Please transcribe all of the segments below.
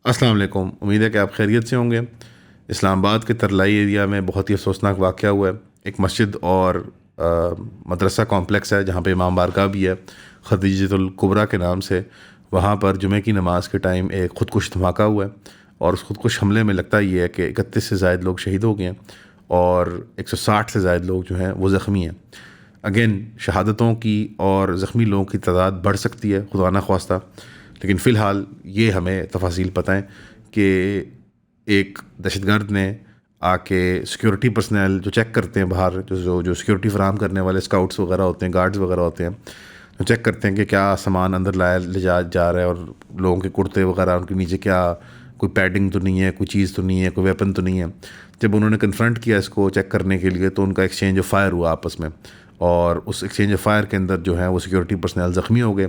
السلام علیکم، امید ہے کہ آپ خیریت سے ہوں گے۔ اسلام آباد کے ترلائی ایریا میں بہت ہی افسوسناک واقعہ ہوا ہے۔ ایک مسجد اور مدرسہ کمپلیکس ہے جہاں پہ امام بارگاہ بھی ہے، خدیجۃ الکبریٰ کے نام سے۔ وہاں پر جمعہ کی نماز کے ٹائم ایک خودکش دھماکہ ہوا ہے، اور اس خودکش حملے میں لگتا یہ ہے کہ 31 سے زائد لوگ شہید ہو گئے ہیں اور 160 سے زائد لوگ جو ہیں وہ زخمی ہیں۔ اگین شہادتوں کی اور زخمی لوگوں کی تعداد بڑھ سکتی ہے خدا نہ خواستہ، لیکن فی الحال یہ ہمیں تفاصیل پتہ ہیں کہ ایک دہشت گرد نے آ کے سیکیورٹی پرسنل جو چیک کرتے ہیں باہر، جو سیکیورٹی فراہم کرنے والے اسکاؤٹس وغیرہ ہوتے ہیں، گارڈز وغیرہ ہوتے ہیں، جو چیک کرتے ہیں کہ کیا سامان اندر لے جا رہا ہے، اور لوگوں کے کرتے وغیرہ ان کے نیچے کیا کوئی پیڈنگ تو نہیں ہے، کوئی چیز تو نہیں ہے، کوئی ویپن تو نہیں ہے۔ جب انہوں نے کنفرنٹ کیا اس کو چیک کرنے کے لیے تو ان کا ایکسچینج آف فائر ہوا آپس میں، اور اس ایکسچینج آف فائر کے اندر جو ہے وہ سیکیورٹی پرسنل زخمی ہو گئے۔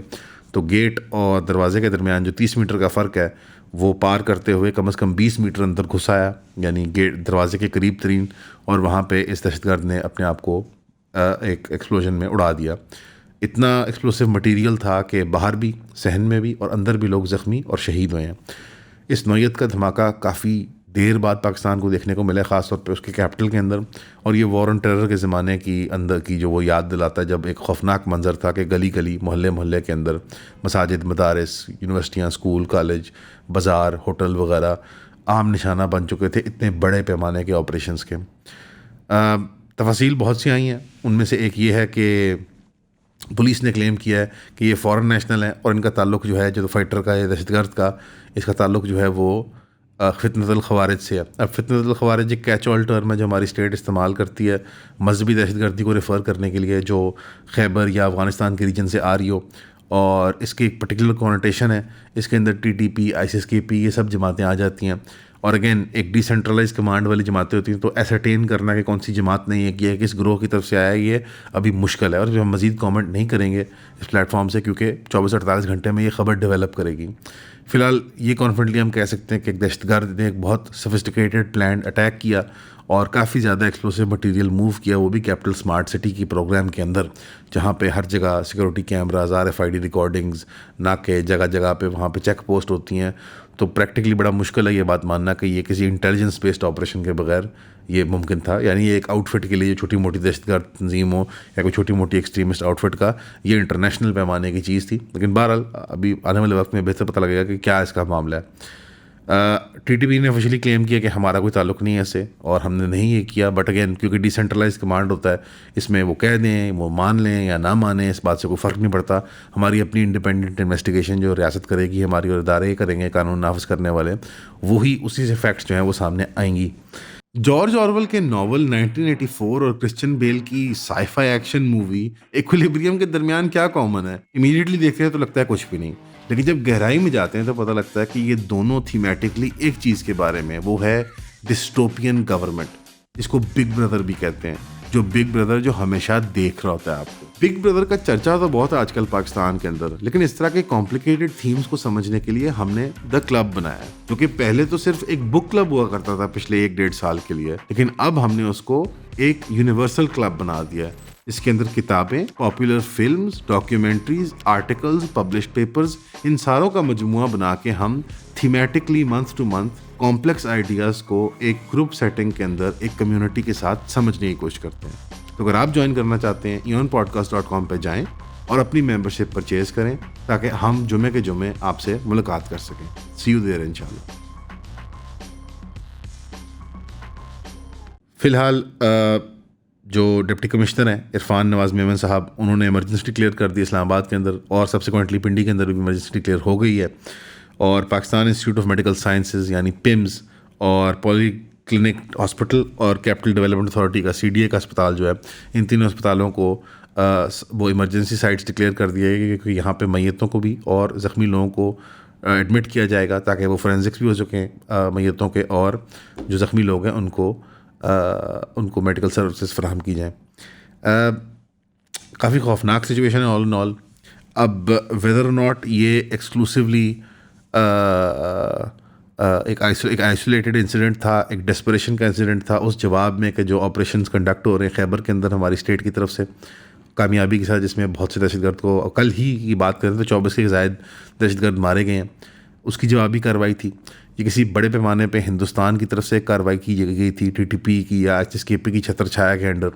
تو گیٹ اور دروازے کے درمیان جو 30 میٹر کا فرق ہے وہ پار کرتے ہوئے کم از کم 20 میٹر اندر گھس آیا، یعنی گیٹ دروازے کے قریب ترین، اور وہاں پہ اس دہشت گرد نے اپنے آپ کو ایک ایکسپلوژن میں اڑا دیا۔ اتنا ایکسپلوسیو مٹیریل تھا کہ باہر بھی، صحن میں بھی، اور اندر بھی لوگ زخمی اور شہید ہوئے ہیں۔ اس نوعیت کا دھماکہ کافی دیر بعد پاکستان کو دیکھنے کو ملا، خاص طور پہ اس کے کیپٹل کے اندر، اور یہ وار آن ٹیرر کے زمانے کی اندر کی جو وہ یاد دلاتا ہے، جب ایک خوفناک منظر تھا کہ گلی گلی، محلے محلے کے اندر مساجد، مدارس، یونیورسٹیاں، اسکول، کالج، بازار، ہوٹل وغیرہ عام نشانہ بن چکے تھے اتنے بڑے پیمانے کے آپریشنز کے۔ تفاصیل بہت سی آئی ہیں، ان میں سے ایک یہ ہے کہ پولیس نے کلیم کیا ہے کہ یہ فارن نیشنل ہیں، اور ان کا تعلق جو ہے جو فائٹر کا یا دہشت گرد کا، اس کا تعلق جو ہے وہ فتنۃ الخوارج سے ہے۔ اب فتنۃ الخوارج ایک کیچ آل ٹرم ہے جو ہماری اسٹیٹ استعمال کرتی ہے مذہبی دہشت گردی کو ریفر کرنے کے لیے، جو خیبر یا افغانستان کے ریجن سے آ رہی ہو، اور اس کی ایک پرٹیکولر کونوٹیشن ہے۔ اس کے اندر TTP، ISKP، یہ سب جماعتیں آ جاتی ہیں، اور اگین ایک ڈی سینٹرلائز کمانڈ والی جماعتیں ہوتی ہیں، تو ایسرٹین کرنا کہ کون سی جماعت نے یہ کیا ہے، کس گروہ کی طرف سے آیا ہے، یہ ابھی مشکل ہے، اور ہم مزید کامنٹ نہیں کریں گے اس پلیٹ فارم سے، کیونکہ 24-48 گھنٹے میں یہ خبر ڈیولپ کرے گی۔ فی الحال یہ کانفیڈنٹلی ہم کہہ سکتے ہیں کہ ایک دہشت گرد نے ایک بہت سفسٹیکیٹڈ پلانڈ اٹیک کیا اور کافی زیادہ ایکسپلوسیو مٹیریل موو کیا، وہ بھی کیپٹل اسمارٹ سٹی کی پروگرام کے اندر، جہاں پہ ہر جگہ سیکورٹی کیمراز، RFID ریکارڈنگز، ناکے جگہ جگہ پہ، وہاں پہ چیک پوسٹ ہوتی ہیں۔ تو پریکٹیکلی بڑا مشکل ہے یہ بات ماننا کہ یہ کسی انٹیلیجنس بیسڈ آپریشن کے بغیر یہ ممکن تھا، یعنی یہ ایک آؤٹ فٹ کے لیے جو چھوٹی موٹی دہشت گرد تنظیم ہو یا کوئی چھوٹی موٹی ایکسٹریمسٹ آؤٹ فٹ کا، یہ انٹرنیشنل پیمانے کی چیز تھی۔ لیکن بہرحال ابھی آنے والے وقت میں بہتر پتہ لگے گا کہ کیا اس کا معاملہ ہے۔ TTP نے آفیشلی کلیم کیا کہ ہمارا کوئی تعلق نہیں ہے اس سے، اور ہم نے نہیں یہ کیا، بٹ اگین کیونکہ ڈی سینٹرلائز کمانڈ ہوتا ہے، اس میں وہ کہہ دیں، وہ مان لیں یا نہ مانیں، اس بات سے کوئی فرق نہیں پڑتا۔ ہماری اپنی انڈیپینڈنٹ انویسٹیگیشن جو ریاست کرے گی، ہماری اور ادارے کریں گے قانون نافذ کرنے والے، وہی اسی سے فیکٹس جو ہیں وہ سامنے آئیں گی۔ جارج آرویل کے ناول 1984 اور کرسچن بیل کی سائی فائی ایکشن مووی ایکویلیبریم کے درمیان کیا کامن ہے؟ امیڈیٹلی دیکھتے ہیں تو لگتا ہے کچھ بھی نہیں، لیکن جب گہرائی میں جاتے ہیں تو پتہ لگتا ہے کہ یہ دونوں تھیمیٹکلی ایک چیز کے بارے میں، وہ ہے ڈسٹوپین گورنمنٹ۔ اس کو بگ بردر بھی کہتے ہیں، جو بگ بردر جو ہمیشہ دیکھ رہا ہوتا ہے آپ کو۔ بگ بردر کا چرچا تو بہت ہے آج کل پاکستان کے اندر، لیکن اس طرح کے کمپلیکیٹڈ تھیمز کو سمجھنے کے لیے ہم نے دا کلب بنایا ہے، جو کہ پہلے تو صرف ایک بک کلب ہوا کرتا تھا پچھلے 1-1.5 سال کے لیے، لیکن اب ہم نے اس کو ایک یونیورسل کلب بنا دیا ہے۔ اس کے اندر کتابیں، popular films, documentaries, articles, published papers, ان ساروں کا مجموعہ بنا کے ہم thematically month to month complex ideas کو ایک گروپ سیٹنگ کے اندر ایک کمیونٹی کے ساتھ سمجھنے کی کوشش کرتے ہیں۔ تو اگر آپ جوائن کرنا چاہتے ہیں eonpodcast.com پہ جائیں اور اپنی ممبرشپ پرچیز کریں، تاکہ ہم جمعے کے جمعے آپ سے ملاقات کر سکیں۔ سی یو دیر انشاءاللہ۔ فی الحال جو ڈپٹی کمشنر ہیں عرفان نواز میمن صاحب، انہوں نے ایمرجنسی ڈکلیئر کر دی اسلام آباد کے اندر، اور سبسیکوئنٹلی پنڈی کے اندر بھی ایمرجنسی ڈکلیئر ہو گئی ہے، اور Pakistan institute of medical sciences یعنی PIMS اور پولی کلینک ہاسپٹل اور کیپٹل ڈیولپمنٹ اتھارٹی کا CDA کا اسپتال جو ہے، ان تینوں اسپتالوں کو وہ ایمرجنسی سائٹس ڈکلیئر کر دیا ہے کہ یہاں پہ میتوں کو بھی اور زخمی لوگوں کو ایڈمٹ کیا جائے گا، تاکہ وہ فورینزکس بھی ہو سکیں میتوں کے، اور جو زخمی لوگ ہیں ان کو میڈیکل سروسز فراہم کی جائیں۔ کافی خوفناک سچویشن ہے آل ان آل۔ اب ویدر اور ناٹ یہ ایکسکلوسیولی ایک آئسولیٹڈ انسیڈنٹ تھا، ایک ڈیسپریشن کا انسیڈنٹ تھا، اس جواب میں کہ جو آپریشنز کنڈکٹ ہو رہے ہیں خیبر کے اندر ہماری اسٹیٹ کی طرف سے کامیابی کے ساتھ، جس میں بہت سے دہشت گرد کو، کل ہی کی بات کریں تو 24 کے زائد دہشت گرد مارے گئے ہیں، اس کی جوابی کارروائی تھی۔ یہ کسی بڑے پیمانے پہ ہندوستان کی طرف سے کارروائی کی گئی تھی TTP کی یا HSKP کی چھتر چھایا کے انڈر،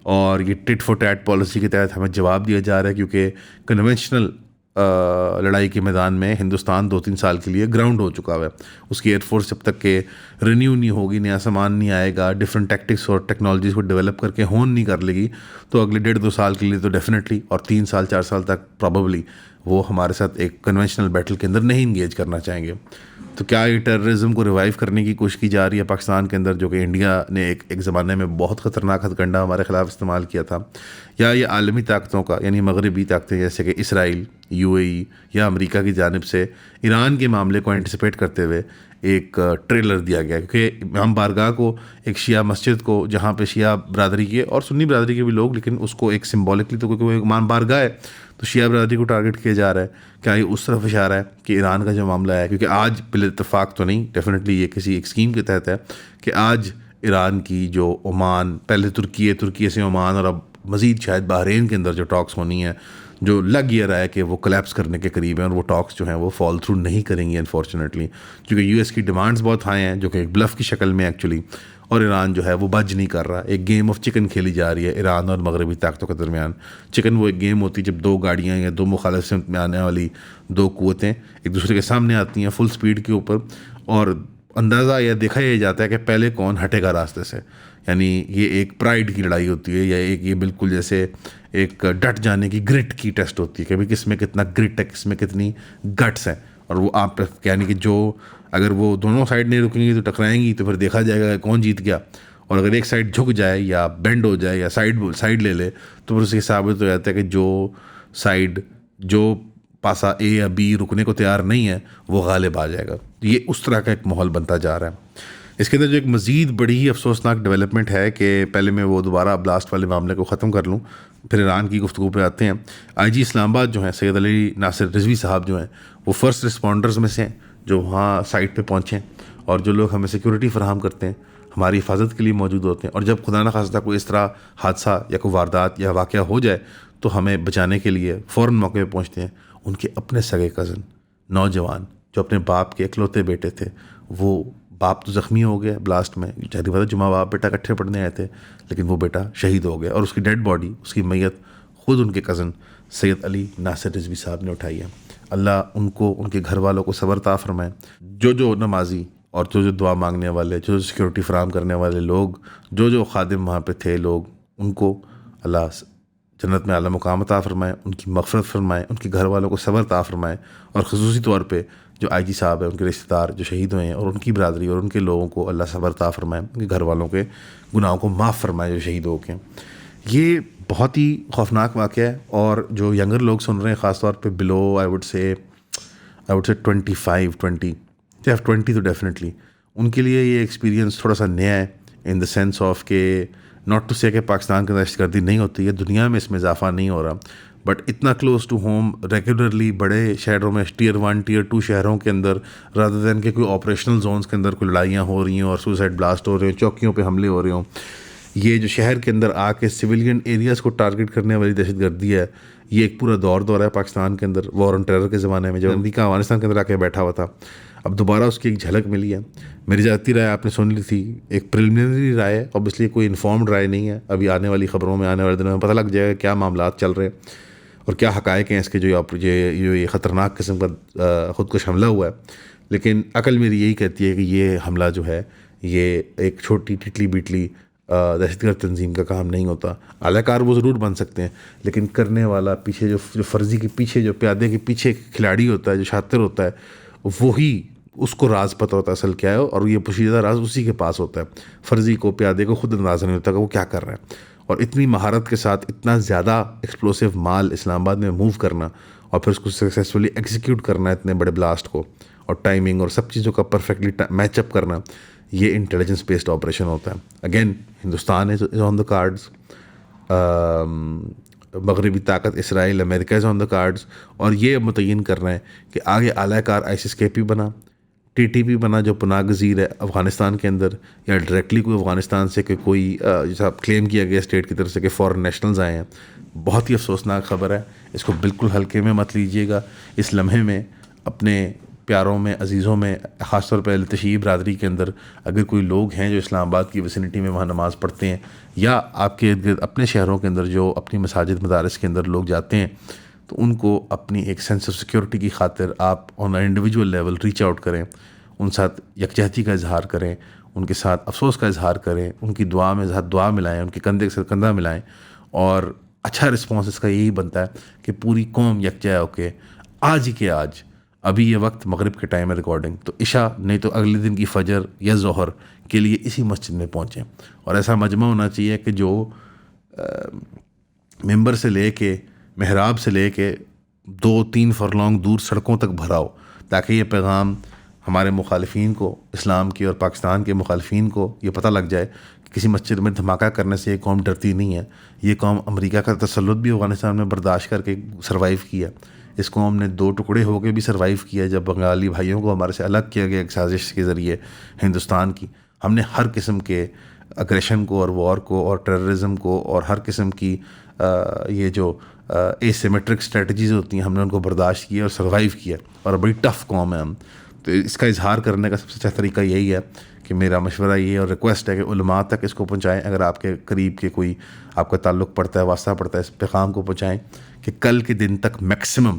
اور یہ ٹٹ فور ٹیٹ پالیسی کے تحت ہمیں جواب دیا جا رہا ہے، کیونکہ کنونشنل لڑائی کے میدان میں ہندوستان 2-3 سال کے لیے گراؤنڈ ہو چکا ہے. اس کی ایئر فورس جب تک کہ رینیو نہیں ہوگی، نیا سامان نہیں آئے گا، ڈفرینٹ ٹیکٹکس اور ٹیکنالوجیز کو ڈیولپ کر کے ہون نہیں کر لے گی، تو اگلے 1.5-2 سال کے لیے تو ڈیفینیٹلی، اور 3 سال 4 سال تک پرابیبلی وہ ہمارے ساتھ ایک کنونشنل بیٹل کے اندر نہیں انگیج کرنا چاہیں گے. تو کیا یہ ٹیررزم کو ریوائیو کرنے کی کوشش کی جا رہی ہے پاکستان کے اندر، جو کہ انڈیا نے ایک زمانے میں بہت خطرناک ہتھ کنڈا ہمارے خلاف استعمال کیا تھا، یا یہ عالمی طاقتوں کا، یعنی مغربی طاقتیں جیسے کہ اسرائیل، UAE یا امریکہ کی جانب سے ایران کے معاملے کو اینٹیسپیٹ کرتے ہوئے ایک ٹریلر دیا گیا، کیونکہ امام بارگاہ کو، ایک شیعہ مسجد کو جہاں پہ شیعہ برادری کے اور سنی برادری کے بھی لوگ، لیکن اس کو ایک سمبولکلی، تو کیونکہ وہ ایک امام بارگاہ ہے تو شیعہ برادری کو ٹارگٹ کیا جا رہا ہے. کیا یہ اس طرف اشارہ ہے کہ ایران کا جو معاملہ ہے، کیونکہ آج بال اتفاق تو نہیں، ڈیفینیٹلی یہ کسی ایک اسکیم کے تحت ہے کہ آج ایران کی جو عمان، پہلے ترکیے سے عمان، اور اب مزید شاید بحرین کے اندر جو ٹاکس ہونی ہے، جو لگ یہ رہا ہے کہ وہ کلیپس کرنے کے قریب ہیں، اور وہ ٹاکس جو ہیں وہ فال تھرو نہیں کریں گی انفارچونیٹلی، کیونکہ US کی ڈیمانڈز بہت ہائی ہیں، جو کہ ایک بلف کی شکل میں ایکچولی، اور ایران جو ہے وہ بج نہیں کر رہا. ایک گیم آف چکن کھیلی جا رہی ہے ایران اور مغربی طاقتوں کے درمیان. چکن وہ ایک گیم ہوتی ہے جب 2 گاڑیاں یا 2 مخالف سمت میں آنے والی 2 قوتیں ایک دوسرے کے سامنے آتی ہیں فل سپیڈ کے اوپر، اور اندازہ یا دیکھا یہ جاتا ہے کہ پہلے کون ہٹے گا راستے سے. یعنی یہ ایک پرائڈ کی لڑائی ہوتی ہے، یا ایک یہ بالکل جیسے ایک ڈٹ جانے کی، گرٹ کی ٹیسٹ ہوتی ہے کہ بھائی کس میں کتنا گرٹ ہے، کس میں کتنی گٹس ہیں. اور وہ آپ یعنی کہ جو اگر وہ دونوں سائڈ نہیں رکیں گی تو ٹکرائیں گی، تو پھر دیکھا جائے گا کہ کون جیت گیا. اور اگر ایک سائڈ جھک جائے یا بینڈ ہو جائے یا سائڈ لے لے، تو پھر اس کے ثابت ہو جاتا ہے کہ جو سائڈ، جو پاسا A یا B رکنے کو تیار نہیں ہے، وہ غالب آ جائے گا. یہ اس طرح کا ایک ماحول بنتا جا رہا ہے. اس کے اندر جو ایک مزید بڑی ہی افسوسناک ڈیولپمنٹ ہے کہ پہلے میں وہ دوبارہ بلاسٹ والے معاملے کو ختم کر لوں، پھر ایران کی گفتگو پہ آتے ہیں. IG اسلام آباد جو ہیں سید علی ناصر رضوی صاحب جو ہیں، وہ فرسٹ رسپونڈرز میں سے ہیں جو وہاں سائٹ پہ پہنچے ہیں، اور جو لوگ ہمیں سیکورٹی فراہم کرتے ہیں، ہماری حفاظت کے لیے موجود ہوتے ہیں. اور جب خدا نخواستہ کوئی اس طرح حادثہ یا کوئی واردات یا واقعہ ہو جائے تو ہمیں بچانے کے لیے فوراً موقع پہ پہنچتے ہیں. ان کے اپنے سگے کزن نوجوان جو اپنے باپ کے اکلوتے بیٹے تھے، وہ باپ تو زخمی ہو گیا بلاسٹ میں، چاہتی بات ہے جمعہ باپ بیٹا اکٹھے پڑھنے آئے تھے، لیکن وہ بیٹا شہید ہو گیا، اور اس کی ڈیڈ باڈی، اس کی میت خود ان کے کزن سید علی ناصر رضوی صاحب نے اٹھائی ہے. اللہ ان کو، ان کے گھر والوں کو صبر عطا فرمائے. جو نمازی اور جو دعا مانگنے والے، جو سیکورٹی فراہم کرنے والے لوگ، جو خادم وہاں پہ تھے لوگ، ان کو اللہ جنت میں اعلیٰ مقام عطا فرمائے، ان کی مغفرت فرمائے، ان کے گھر والوں کو صبر عطا فرمائے. اور خصوصی طور پہ جو IG صاحب ہیں، ان کے رشتہ دار جو شہید ہوئے ہیں، اور ان کی برادری اور ان کے لوگوں کو اللہ صبر عطا فرمائے، ان کے گھر والوں کے گناہوں کو معاف فرمائے جو شہید ہو کے. یہ بہت ہی خوفناک واقعہ ہے. اور جو ینگر لوگ سن رہے ہیں، خاص طور پہ بلو آئی وڈ سے 25-20 تو ڈیفینیٹلی ان کے لیے یہ ایکسپیرینس تھوڑا سا نیا ہے، ان دا سینس آف کہ ناٹ ٹو سے کہ پاکستان کے اندر دہشت گردی نہیں ہوتی ہے، دنیا میں اس میں اضافہ نہیں ہو رہا، بٹ اتنا کلوز ٹو ہوم ریگولرلی بڑے شہروں میں، Tier 1 Tier 2 شہروں کے اندر، رادر دین کہ کوئی آپریشنل زونس کے اندر کوئی لڑائیاں ہو رہی ہیں اور سوسائڈ بلاسٹ ہو رہے ہوں، چوکیوں پہ حملے ہو رہے ہوں. یہ جو شہر کے اندر آ کے سویلین ایریاز کو ٹارگٹ کرنے والی دہشت گردی ہے، یہ ایک پورا دور ہے پاکستان کے اندر. وار آن ٹیرر کے زمانے میں جب امریکہ افغانستان کے اندر آ کے بیٹھا ہوا تھا، اب دوبارہ اس کی ایک جھلک ملی ہے. میری ذاتی رائے آپ نے سن لی تھی، ایک پریلیمنری رائے ہے، اوبیسلی کوئی انفارمڈ رائے نہیں ہے. ابھی آنے والی خبروں میں، آنے والے دنوں میں پتہ لگ جائے گا کیا معاملات چل رہے ہیں اور کیا حقائق ہیں اس کے، جو یہ خطرناک قسم کا خودکش حملہ ہوا ہے. لیکن عقل میری یہی کہتی ہے کہ یہ حملہ جو ہے، یہ ایک چھوٹی ٹٹلی بیٹلی دہشت گرد تنظیم کا کام نہیں ہوتا. اعلی کار وہ ضرور بن سکتے ہیں، لیکن کرنے والا پیچھے جو فرضی کے پیچھے، جو پیادے کے پیچھے کھلاڑی ہوتا ہے، جو شاطر ہوتا ہے، وہی اس کو راز پتہ ہوتا ہے اصل کیا ہے، اور یہ پوشیدہ راز اسی کے پاس ہوتا ہے. فرضی کو، پیادے کو خود اندازہ نہیں ہوتا کہ وہ کیا کر رہا ہے. اور اتنی مہارت کے ساتھ اتنا زیادہ ایکسپلوسیو مال اسلام آباد میں موو کرنا، اور پھر اس کو سکسیزفلی ایگزیکیوٹ کرنا اتنے بڑے بلاسٹ کو، اور ٹائمنگ اور سب چیزوں کا پرفیکٹلی میچ اپ کرنا، یہ انٹیلیجنس بیسڈ آپریشن ہوتا ہے. اگین ہندوستان از آن دا کارڈز، مغربی طاقت اسرائیل، امریکہ از آن دا کارڈز، اور یہ متعین کر رہے ہیں کہ آگے اعلی کار ISIS-KP بنا، TTP بنا جو پناہ گزیر ہے افغانستان کے اندر، یا ڈائریکٹلی کوئی افغانستان سے کہ کوئی جیسا کلیم کیا گیا اسٹیٹ کی طرف سے کہ فورن نیشنلز آئے ہیں. بہت ہی افسوسناک خبر ہے، اس کو بالکل ہلکے میں مت لیجیے گا. اس لمحے میں اپنے پیاروں میں، عزیزوں میں، خاص طور پہ تشیع برادری کے اندر اگر کوئی لوگ ہیں جو اسلام آباد کی ویسینٹی میں وہاں نماز پڑھتے ہیں، یا آپ کے ارد گرد اپنے شہروں کے اندر جو اپنی مساجد مدارس کے اندر لوگ جاتے ہیں، تو ان کو اپنی ایک سینس آف سیکیورٹی کی خاطر آپ on individual level reach out کریں، ان ساتھ یکجہتی کا اظہار کریں، ان کے ساتھ افسوس کا اظہار کریں، ان کی دعا میں ساتھ دعا ملائیں، ان کے کندھے کے ساتھ کندھا ملائیں. اور اچھا رسپانس اس کا یہی بنتا ہے کہ پوری قوم یکجا ہو کے آج ہی کے آج، ابھی یہ وقت مغرب کے ٹائم ہے ریکارڈنگ، تو عشاء نہیں تو اگلے دن کی فجر یا ظہر کے لیے اسی مسجد میں پہنچیں. اور ایسا مجمع ہونا چاہیے کہ جو ممبر سے لے کے محراب سے لے کے 2-3 فرلانگ دور سڑکوں تک بھرا ہو، تاکہ یہ پیغام ہمارے مخالفین کو، اسلام کے اور پاکستان کے مخالفین کو یہ پتہ لگ جائے کہ کسی مسجد میں دھماکہ کرنے سے یہ قوم ڈرتی نہیں ہے. یہ قوم امریکہ کا تسلط بھی افغانستان میں برداشت کر کے سروائیو کیا. اس قوم نے 2 ٹکڑے ہو کے بھی سروائیو کیا جب بنگالی بھائیوں کو ہمارے سے الگ کیا گیا ایک سازش کے ذریعے ہندوستان کی. ہم نے ہر قسم کے اگریشن کو اور وار کو اور ٹیررزم کو اور ہر قسم کی یہ جو اے سیمیٹرک اسٹریٹجیز ہوتی ہیں، ہم نے ان کو برداشت کیا اور سروائیو کیا، اور بڑی ٹف قوم ہے ہم. تو اس کا اظہار کرنے کا سب سے اچھا طریقہ یہی ہے کہ میرا مشورہ یہ اور ریکویسٹ ہے کہ علماء تک اس کو پہنچائیں. اگر آپ کے قریب کے کوئی آپ کا تعلق پڑتا ہے، واسطہ پڑتا ہے، اس پیغام کو پہنچائیں کہ کل کے دن تک میکسیمم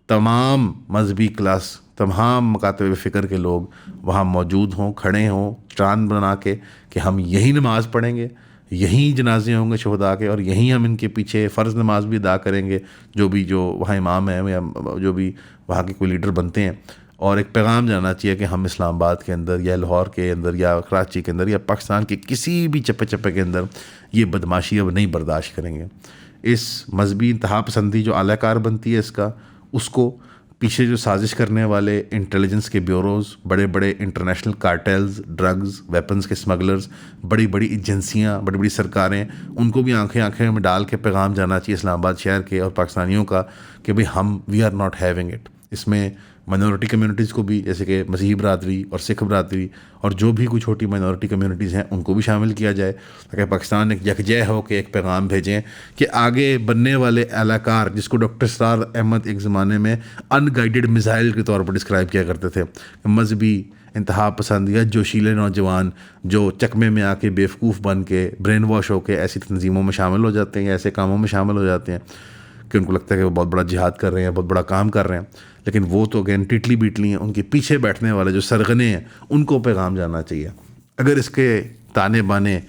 تمام مذہبی کلاس، تمام مکاتب فکر کے لوگ وہاں موجود ہوں، کھڑے ہوں چاند بنا کے، کہ ہم یہی نماز پڑھیں گے، یہیں جنازے ہوں گے شہداء کے، اور یہیں ہم ان کے پیچھے فرض نماز بھی ادا کریں گے، جو وہاں امام ہیں یا جو بھی وہاں کے کوئی لیڈر بنتے ہیں. اور ایک پیغام جانا چاہیے کہ ہم اسلام آباد کے اندر یا لاہور کے اندر یا کراچی کے اندر یا پاکستان کے کسی بھی چپے چپے کے اندر یہ بدماشی اب نہیں برداشت کریں گے. اس مذہبی انتہا پسندی جو اعلی کار بنتی ہے اس کو پیچھے جو سازش کرنے والے انٹیلیجنس کے بیوروز، بڑے بڑے انٹرنیشنل کارٹیلز، ڈرگز، ویپنز کے اسمگلرز، بڑی بڑی ایجنسیاں، بڑی بڑی سرکاریں، ان کو بھی آنکھیں میں ڈال کے پیغام جانا چاہیے اسلام آباد شہر کے اور پاکستانیوں کا کہ بھئی ہم we are not having it. اس میں مائنورٹی کمیونٹیز کو بھی، جیسے کہ مسیحی برادری اور سکھ برادری اور جو بھی کوئی چھوٹی مائنورٹی کمیونٹیز ہیں، ان کو بھی شامل کیا جائے، تاکہ پاکستان ایک یکجہ ہو کے ایک پیغام بھیجیں کہ آگے بننے والے اعلی کار، جس کو ڈاکٹر اسرار احمد ایک زمانے میں ان گائیڈڈ میزائل کے طور پر ڈسکرائب کیا کرتے تھے، مذہبی انتہا پسند یا جوشیلے نوجوان جو چکمے میں آ کے بیوقوف بن کے برین واش ہو کے ایسی تنظیموں میں شامل ہو جاتے ہیں یا ایسے کاموں میں شامل ہو جاتے ہیں کہ ان کو لگتا ہے کہ وہ بہت بڑا جہاد کر رہے ہیں، بہت بڑا کام کر رہے ہیں، لیکن وہ تو اگین ٹیٹلی بیٹلی ہیں. ان کے پیچھے بیٹھنے والے جو سرغنے ہیں ان کو پیغام جانا چاہیے. اگر اس کے تانے بانے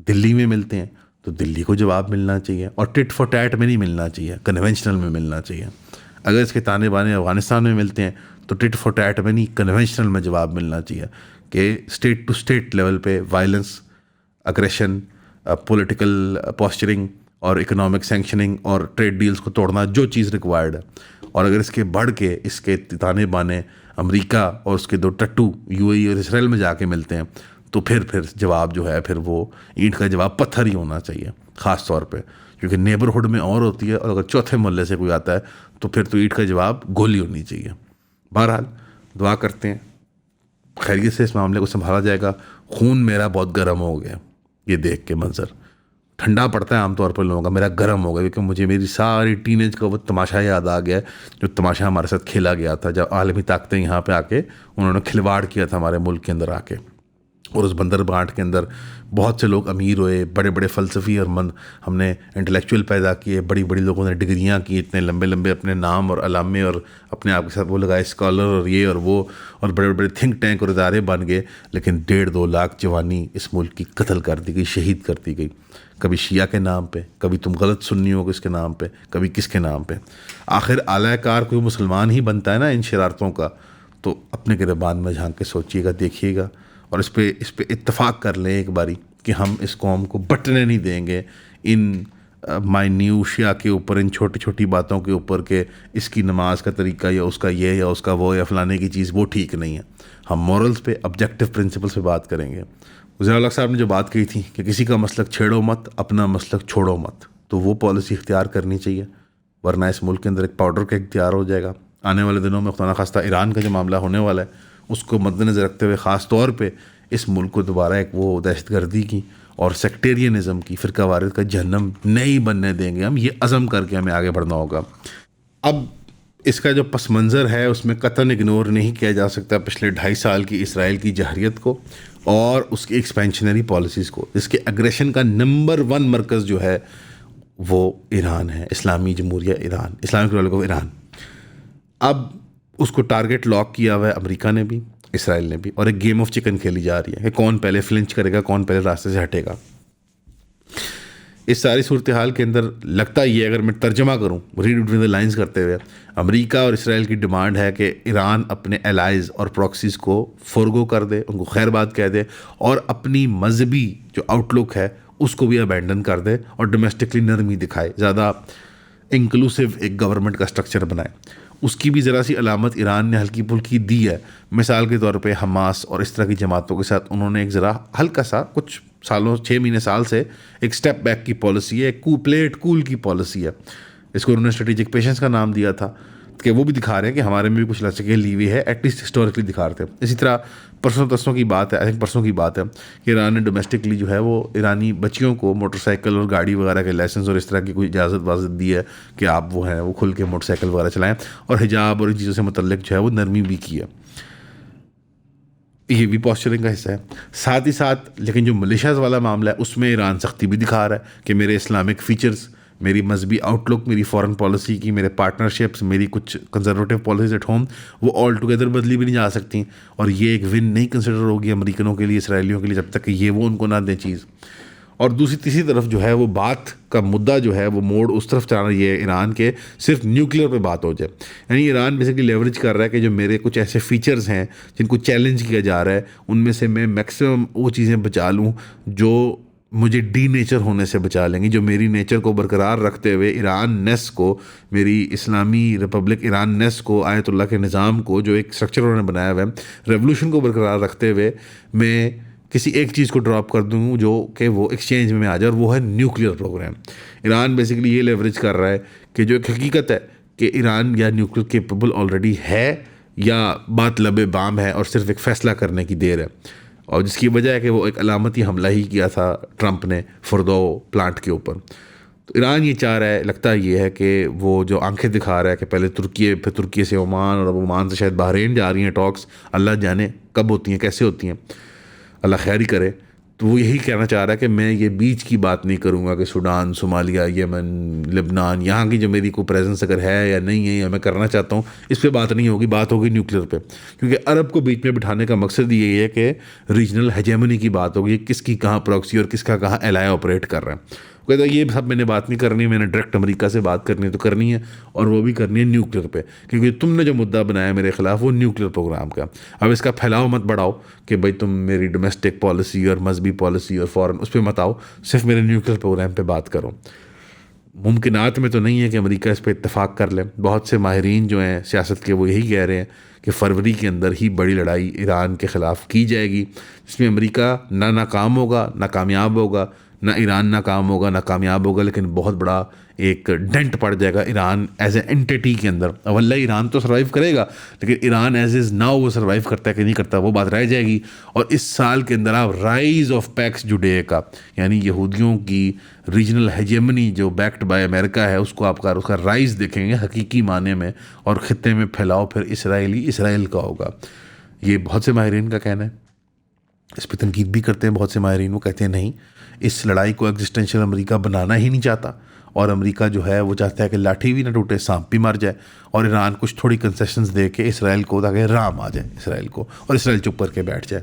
دلی میں ملتے ہیں تو دلی کو جواب ملنا چاہیے، اور ٹٹ فار ٹیٹ میں نہیں ملنا چاہیے، کنونشنل میں ملنا چاہیے. اگر اس کے تانے بانے افغانستان میں ملتے ہیں تو ٹٹ فار ٹیٹ میں نہیں، کنونشنل میں جواب ملنا چاہیے کہ اسٹیٹ ٹو اسٹیٹ لیول پہ وائلنس، اگریشن، پولیٹیکل پوسچرنگ اور اکنامک سینکشننگ اور ٹریڈ ڈیلز کو توڑنا جو چیز ریکوائرڈ ہے. اور اگر اس کے بڑھ کے اس کے تانے بانے امریکہ اور اس کے 2 ٹٹو یو اے ای اور اسرائیل میں جا کے ملتے ہیں تو پھر جواب جو ہے پھر وہ اینٹ کا جواب پتھر ہی ہونا چاہیے، خاص طور پہ کیونکہ نیبرہڈ میں اور ہوتی ہے، اور اگر چوتھے محلے سے کوئی آتا ہے تو پھر تو اینٹ کا جواب گولی ہونی چاہیے. بہرحال دعا کرتے ہیں خیریت سے اس معاملے کو سنبھالا جائے گا. خون میرا بہت گرم ہو گیا یہ دیکھ کے، منظر ٹھنڈا پڑتا ہے عام طور پر لوگوں کا، میرا گرم ہو گیا کیونکہ مجھے میری ساری ٹین ایج کا وہ تماشا یاد آ گیا جو تماشا ہمارے ساتھ کھیلا گیا تھا جب عالمی طاقتیں یہاں پہ آ کے انہوں نے کھلواڑ کیا تھا ہمارے ملک کے اندر آ کے. اور اس بندر بانٹ کے اندر بہت سے لوگ امیر ہوئے، بڑے بڑے فلسفی اور ہم نے انٹلیکچوئل پیدا کیے، بڑی بڑی لوگوں نے ڈگریاں کی، اتنے لمبے لمبے اپنے نام اور علامے اور اپنے آپ کے ساتھ وہ لگائے اسکالر اور یہ اور وہ، اور بڑے بڑے تھنک ٹینک اور ادارے بن گئے، لیکن 1.5-2 لاکھ جوانی اس ملک کی قتل کر دی گئی، شہید کر دی گئی، کبھی شیعہ کے نام پہ، کبھی تم غلط سنی ہو اس کے نام پہ، کبھی کس کے نام پہ. آخر اعلی کار کوئی مسلمان ہی بنتا ہے نا ان شرارتوں کا. تو اپنے گریبان میں جھانک کے سوچیے گا، دیکھیے گا، اور اس پہ اتفاق کر لیں ایک باری کہ ہم اس قوم کو بٹنے نہیں دیں گے ان مائنیوشیا کے اوپر، ان چھوٹی چھوٹی باتوں کے اوپر کہ اس کی نماز کا طریقہ یا اس کا یہ یا اس کا وہ یا فلانے کی چیز وہ ٹھیک نہیں ہے. ہم مورلز پہ، آبجیکٹیو پرنسپلس پہ بات کریں گے. وزیر الحق صاحب نے جو بات کہی تھی کہ کسی کا مسلک چھیڑو مت، اپنا مسلک چھوڑو مت، تو وہ پالیسی اختیار کرنی چاہیے، ورنہ اس ملک کے اندر ایک پاؤڈر کا اختیار ہو جائے گا. آنے والے دنوں میں خدا نخواستہ ایران کا جو معاملہ ہونے والا ہے اس کو مد نظر رکھتے ہوئے خاص طور پہ اس ملک کو دوبارہ ایک وہ دہشت گردی کی اور سیکٹیرینزم کی، فرقہ وارث کا جہنم نہیں بننے دیں گے ہم. یہ عزم کر کے ہمیں آگے بڑھنا ہوگا. اب اس کا جو پس منظر ہے اس میں قطعاً اگنور نہیں کیا جا سکتا پچھلے 2.5 سال کی اسرائیل کی جہریت کو اور اس کی ایکسپینشنری پالیسیز کو، جس کے اگریشن کا نمبر 1 مرکز جو ہے وہ ایران ہے، اسلامی جمہوریہ Iran, Islamic republic of Iran. اب اس کو ٹارگٹ لاک کیا ہوا ہے امریکہ نے بھی، اسرائیل نے بھی، اور ایک گیم آف چکن کھیلی جا رہی ہے کہ کون پہلے فلنچ کرے گا، کون پہلے راستے سے ہٹے گا۔ اس ساری صورتحال کے اندر لگتا یہ، اگر میں ترجمہ کروں ریڈ بٹوین دا لائنز کرتے ہوئے، امریکہ اور اسرائیل کی ڈیمانڈ ہے کہ ایران اپنے الائز اور پراکسیز کو فورگو کر دے، ان کو خیر بات کہہ دے، اور اپنی مذہبی جو آؤٹ لک ہے اس کو بھی ابینڈن کر دے اور ڈومیسٹکلی نرمی دکھائے، زیادہ انکلوسیو ایک گورنمنٹ کا اسٹرکچر بنائے۔ اس کی بھی ذرا سی علامت ایران نے ہلکی پھلکی دی ہے، مثال کے طور پہ حماس اور اس طرح کی جماعتوں کے ساتھ انہوں نے ایک ذرا ہلکا سا کچھ سالوں 6 مہینے سال سے ایک سٹیپ بیک کی پالیسی ہے، ایک پلیٹ کول کی پالیسی ہے، اس کو انہوں نے اسٹریٹجک پیشنس کا نام دیا تھا، کہ وہ بھی دکھا رہے ہیں کہ ہمارے میں بھی کچھ لچکیں لی ہوئی ہے، ایٹ لیسٹ ہسٹوریکلی دکھا رہے تھے۔ اسی طرح پرسوں کی بات ہے، آئی تھنک پرسوں کی بات ہے کہ ایران نے ڈومیسٹکلی جو ہے وہ ایرانی بچیوں کو موٹر سائیکل اور گاڑی وغیرہ کے لائسنس اور اس طرح کی کوئی اجازت دی ہے کہ آپ وہ ہیں وہ کھل کے موٹر سائیکل وغیرہ چلائیں، اور حجاب اور ان چیزوں سے متعلق جو ہے وہ نرمی بھی کی ہے۔ یہ بھی پوسچرنگ کا حصہ ہے۔ ساتھ ہی ساتھ لیکن جو ملیشیاز والا معاملہ ہے اس میں ایران سختی بھی دکھا رہا ہے کہ میرے اسلامک فیچرز، میری مذہبی آؤٹ لک، میری فارن پالیسی کی، میرے پارٹنرشپس، میری کچھ کنزرویٹو پالیسیز ایٹ ہوم، وہ آل ٹوگیدر بدلی بھی نہیں جا سکتی، اور یہ ایک ون نہیں کنسیڈر ہوگی امریکنوں کے لیے، اسرائیلیوں کے لیے، جب تک کہ یہ وہ ان کو نہ دیں چیز۔ اور تیسری طرف جو ہے وہ بات کا مدعا جو ہے وہ موڑ اس طرف چاہ رہی ہے ایران کے صرف نیوکلیئر پہ بات ہو جائے، یعنی ایران بیسیکلی لیوریج کر رہا ہے کہ جو میرے کچھ ایسے فیچرز ہیں جن کو چیلنج کیا جا رہا ہے ان میں سے میں میکسیمم وہ چیزیں بچا لوں جو مجھے ڈی نیچر ہونے سے بچا لیں گی، جو میری نیچر کو برقرار رکھتے ہوئے ایران نیس کو، میری اسلامی ریپبلک ایران نیس کو، آیت اللہ کے نظام کو، جو ایک اسٹرکچر انہوں نے بنایا ہوا ہے، ریولوشن کو برقرار رکھتے ہوئے میں کسی ایک چیز کو ڈراپ کر دوں جو کہ وہ ایکسچینج میں آ جائے، اور وہ ہے نیوکلیئر پروگرام۔ ایران بیسیکلی یہ لیوریج کر رہا ہے کہ جو ایک حقیقت ہے کہ ایران یا نیوکلیئر کیپیبل آلریڈی ہے یا بات لبے بام ہے اور صرف ایک فیصلہ کرنے کی دیر ہے، اور جس کی وجہ ہے کہ وہ ایک علامتی حملہ ہی کیا تھا ٹرمپ نے فردو پلانٹ کے اوپر۔ تو ایران یہ چاہ رہا ہے، لگتا یہ ہے کہ وہ جو آنکھیں دکھا رہا ہے کہ پہلے ترکیے، پھر ترکیے سے عمان، اور اب عمان سے شاید بحرین جا رہی ہیں ٹاکس، اللہ جانے کب ہوتی ہیں، کیسے ہوتی ہیں، اللہ خیر ہی کرے۔ تو وہ یہی کہنا چاہ رہا ہے کہ میں یہ بیچ کی بات نہیں کروں گا کہ سوڈان، صومالیہ، یمن، لبنان، یہاں کی جو میری کوئی پریزنس اگر ہے یا نہیں ہے یا میں کرنا چاہتا ہوں، اس پہ بات نہیں ہوگی، بات ہوگی نیوکلیئر پہ، کیونکہ عرب کو بیچ میں بٹھانے کا مقصد یہی ہے کہ ریجنل ہیجیمنی کی بات ہوگی، کس کی کہاں پراکسی اور کس کا کہاں ایلائے آپریٹ کر رہا ہے۔ کہتا ہے یہ سب میں نے بات نہیں کرنی، میں نے ڈائریکٹ امریکہ سے بات کرنی ہے تو کرنی ہے، اور وہ بھی کرنی ہے نیوکلیئر پہ، کیونکہ تم نے جو مدعا بنایا میرے خلاف وہ نیوکلیئر پروگرام کا۔ اب اس کا پھیلاؤ مت بڑھاؤ کہ بھائی تم میری ڈومیسٹک پالیسی اور مذہبی پالیسی اور فورن اس پہ مت آؤ، صرف میرے نیوکلیئر پروگرام پہ بات کرو۔ ممکنات میں تو نہیں ہے کہ امریکہ اس پہ اتفاق کر لے، بہت سے ماہرین جو ہیں سیاست کے وہ یہی کہہ رہے ہیں کہ فروری کے اندر ہی بڑی لڑائی ایران کے خلاف کی جائے گی، جس میں امریکہ نہ ناکام ہوگا نہ کامیاب ہوگا، نہ ایران ناکام ہوگا نہ کامیاب ہوگا، لیکن بہت بڑا ایک ڈنٹ پڑ جائے گا ایران ایز اے انٹیٹی کے اندر۔ اب اللہ ایران تو سروائیو کرے گا، لیکن ایران ایز از ناؤ وہ سروائیو کرتا ہے کہ نہیں کرتا وہ بات رہ جائے گی۔ اور اس سال کے اندر آپ رائز آف پیکس جوڈے کا، یعنی یہودیوں کی ریجنل ہیجیمنی جو بیکڈ بائی امریکہ ہے، اس کو آپ کا اس کا رائز دیکھیں گے حقیقی معنی میں، اور خطے میں پھیلاؤ پھر اسرائیل کا ہوگا۔ یہ بہت سے ماہرین کا کہنا ہے، اس پہ تنقید بھی کرتے ہیں بہت سے ماہرین، وہ کہتے ہیں نہیں، اس لڑائی کو ایگزسٹینشیل امریکہ بنانا ہی نہیں چاہتا، اور امریکہ جو ہے وہ چاہتا ہے کہ لاٹھی بھی نہ ٹوٹے سانپ بھی مر جائے، اور ایران کچھ تھوڑی کنسیشنز دے کے اسرائیل کو، تاکہ رام آ جائے اسرائیل کو اور اسرائیل چپ کر کے بیٹھ جائے۔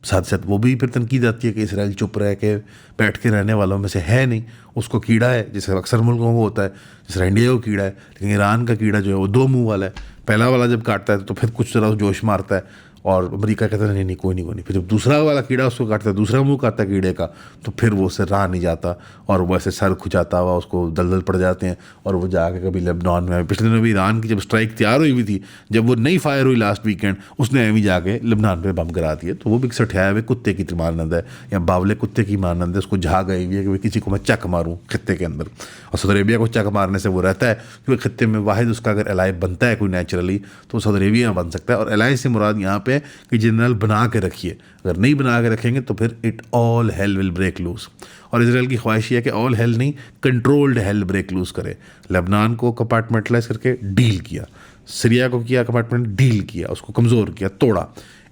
ساتھ ساتھ وہ بھی پھر تنقید آتی ہے کہ اسرائیل چپ رہ کے بیٹھ کے رہنے والوں میں سے ہے نہیں، اس کو کیڑا ہے، جیسے اکثر ملکوں کو ہوتا ہے، جس طرح انڈیا کو کیڑا ہے، لیکن ایران کا کیڑا جو ہے وہ 2 منہ والا ہے، پہلا والا جب کاٹتا ہے تو پھر کچھ طرح جوش مارتا ہے، اور امریکہ کہتا ہے نہیں کوئی نہیں، پھر جب دوسرا والا کیڑا اس کو کاٹتا ہے، دوسرا منہ کاٹتا ہے کیڑے کا، تو پھر وہ اسے راہ نہیں جاتا، اور وہ ایسے سر کھچاتا ہوا اس کو دلدل پڑ جاتے ہیں، اور وہ جا کے کبھی لیبنان میں، پچھلے دنوں بھی ایران کی جب اسٹرائک تیار ہوئی تھی، جب وہ نہیں فائر ہوئی لاسٹ ویکینڈ، اس نے ایویں جا کے لبنان پہ بم گرا دیے، تو وہ بھی سٹھایا ہوئے کتے کی مانند ہے، یا باولے کتے کی مانند ہے، اس کو جھا گئی ہوئی ہے کہ کسی کو میں چک ماروں خطے کے اندر، اور سعودی عربیہ کو چک مارنے سے وہ رہتا ہے، کیونکہ خطے میں واحد اس کا اگر الائے بنتا ہے کوئی نیچرلی تو سعودی عربیہ میں بن سکتا ہے، اور الائے سے مراد یہاں پہ ہے کہ جنرل بنا کے رکھیے. اگر نہیں بنا کے رکھیں گے تو پھر it all hell will break loose. اور اسرائیل کی خواہش یہ ہے کہ آل ہیل نہیں, کنٹرولڈ ہیل بریک لوز کرے. لبنان کو کمپارٹمنٹلائز کر کے ڈیل کیا, سریا کو کیا کمپارٹمنٹ ڈیل کیا, اس کو کمزور کیا, توڑا.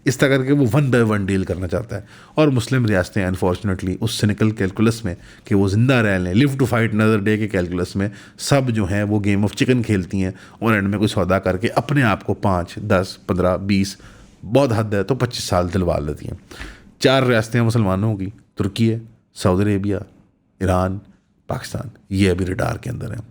اس طرح کر کے وہ 1 by 1 ڈیل کرنا چاہتا ہے. اور مسلم ریاستیں انفارچونیٹلی اس سینیکل کیلکولس میں کہ وہ زندہ رہ لیں, لیو ٹو فائٹ another ڈے کے کیلکولس میں سب جو ہیں وہ گیم آف چکن کھیلتی ہیں, اور اینڈ میں کوئی سودا کر کے اپنے آپ کو 5, 10, 15, 20, بہت حد ہے تو 25 سال دلوا لیتی ہیں. 4 ریاستیں مسلمانوں کی, ترکی ہے, سعودی عربیہ, ایران, پاکستان, یہ ابھی ریڈار کے اندر ہیں.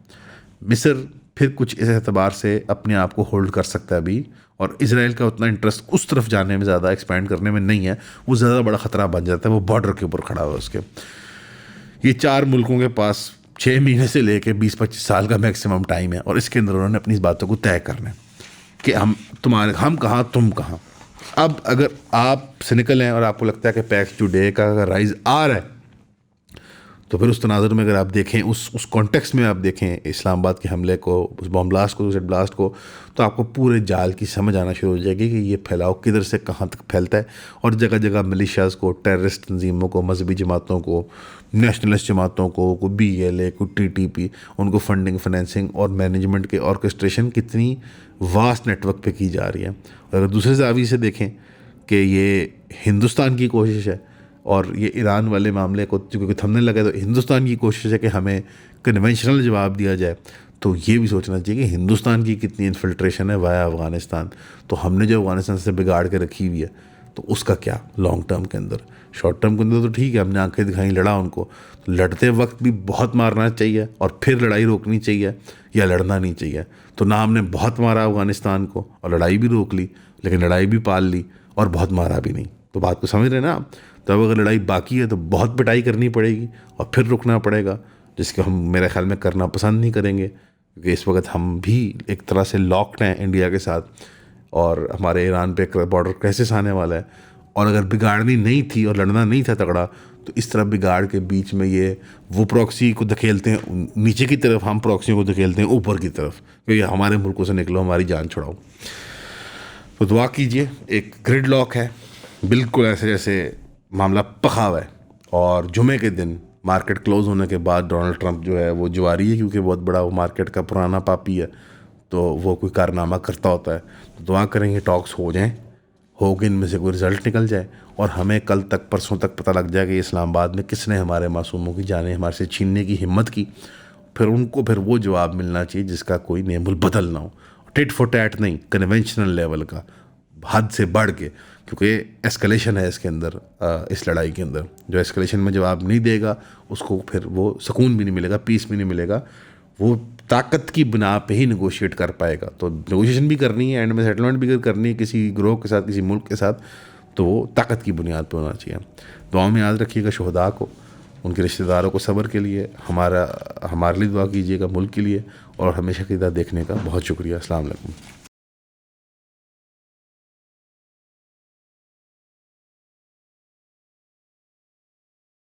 مصر پھر کچھ اس اعتبار سے اپنے آپ کو ہولڈ کر سکتا ہے ابھی, اور اسرائیل کا اتنا انٹرسٹ اس طرف جانے میں, زیادہ ایکسپینڈ کرنے میں نہیں ہے. وہ زیادہ بڑا خطرہ بن جاتا ہے, وہ بارڈر کے اوپر کھڑا ہوا ہے اس کے. یہ 4 ملکوں کے پاس 6 مہینے سے لے کے 20-25 سال کا میکسیمم ٹائم ہے, اور اس کے اندر انہوں نے اپنی اس باتوں کو طے کرنا ہے کہ ہم کہاں تم کہاں. اب اگر آپ سینیکل ہیں اور آپ کو لگتا ہے کہ پیکس ٹوڈے کا اگر رائز آ رہا ہے, تو پھر اس تناظر میں اگر آپ دیکھیں, اس کانٹیکس میں آپ دیکھیں اسلام آباد کے حملے کو, اس بم بلاسٹ کو, جیٹ بلاسٹ کو, تو آپ کو پورے جال کی سمجھ آنا شروع ہو جائے گی کہ یہ پھیلاؤ کدھر سے کہاں تک پھیلتا ہے. اور جگہ جگہ ملیشیاز کو, ٹیررسٹ تنظیموں کو, مذہبی جماعتوں کو, نیشنلسٹ جماعتوں کو, کوئی BLA, کوئی TTP, ان کو فنڈنگ, فنینسنگ اور مینجمنٹ کے آرکسٹریشن کتنی واسٹ نیٹ ورک پہ کی جا رہی ہے. اور اگر دوسرے زاویے سے دیکھیں کہ یہ ہندوستان کی کوشش ہے, اور یہ ایران والے معاملے کو کیونکہ تھمنے لگے تو ہندوستان کی کوشش ہے کہ ہمیں کنونشنل جواب دیا جائے, تو یہ بھی سوچنا چاہیے کہ ہندوستان کی کتنی انفلٹریشن ہے وایا افغانستان. تو ہم نے جو افغانستان سے بگاڑ کے رکھی ہوئی ہے, تو اس کا کیا لانگ ٹرم کے اندر. شارٹ ٹرم کے اندر تو ٹھیک ہے, ہم نے آنکھیں دکھائیں, لڑا ان کو, تو لڑتے وقت بھی بہت مارنا چاہیے اور پھر لڑائی روکنی چاہیے, یا لڑنا نہیں چاہیے. تو نہ ہم نے بہت مارا افغانستان کو اور لڑائی بھی روک لی, لیکن لڑائی بھی پال لی اور بہت مارا بھی نہیں. تو بات کو سمجھ رہے ہیں نا آپ. تو اب اگر لڑائی باقی ہے تو بہت پٹائی کرنی پڑے گی اور پھر رکنا پڑے گا, جس کو ہم میرے خیال میں کرنا پسند نہیں کریں گے, کیونکہ اس وقت ہم بھی ایک طرح سے لاکڈ ہیں انڈیا کے ساتھ, اور ہمارے ایران پہ بارڈر کرائسس آنے والا ہے. اور اگر بگاڑنی نہیں تھی اور لڑنا نہیں تھا تگڑا, تو اس طرح بگاڑ کے بیچ میں یہ وہ پروکسی کو دھکیلتے ہیں نیچے کی طرف, ہم پروکسیوں کو دھکیلتے ہیں اوپر کی طرف کہ یہ ہمارے ملکوں سے نکلو, ہماری جان چھڑاؤ. تو دعا کیجئے. ایک گرڈ لاک ہے بالکل ایسے جیسے معاملہ پکا ہوا ہے, اور جمعے کے دن مارکیٹ کلوز ہونے کے بعد ڈونلڈ ٹرمپ جو ہے وہ جواری ہے, کیونکہ بہت بڑا وہ مارکیٹ کا پرانا پاپی ہے, تو وہ کوئی کارنامہ کرتا ہوتا ہے. تو دعا کریں گے ٹاکس ہو جائیں, ہو کے ان میں سے کوئی رزلٹ نکل جائے, اور ہمیں کل تک پرسوں تک پتہ لگ جائے کہ اسلام آباد میں کس نے ہمارے معصوموں کی جانیں ہمارے سے چھیننے کی ہمت کی. پھر ان کو پھر وہ جواب ملنا چاہیے جس کا کوئی نیم البدل نہ ہو, ٹٹ فور ٹیٹ نہیں, کنونشنل لیول کا, حد سے بڑھ کے, کیونکہ ایسکلیشن ہے اس کے اندر, اس لڑائی کے اندر. جو ایسکلیشن میں جواب نہیں دے گا اس کو پھر وہ سکون بھی نہیں ملے گا, پیس بھی نہیں ملے گا. وہ طاقت کی بنا پہ ہی نیگوشیٹ کر پائے گا. تو نیگوشیشن بھی کرنی ہے, اینڈ میں سیٹلمنٹ بھی کرنی ہے کسی گروہ کے ساتھ, کسی ملک کے ساتھ, تو وہ طاقت کی بنیاد پہ ہونا چاہیے. دعا میں یاد رکھیے گا شہداء کو, ان کے رشتہ داروں کو صبر کے لیے, ہمارے لیے دعا کیجیے گا ملک کے لیے, اور ہمیشہ کی طرح دیکھنے کا بہت شکریہ. السلام علیکم.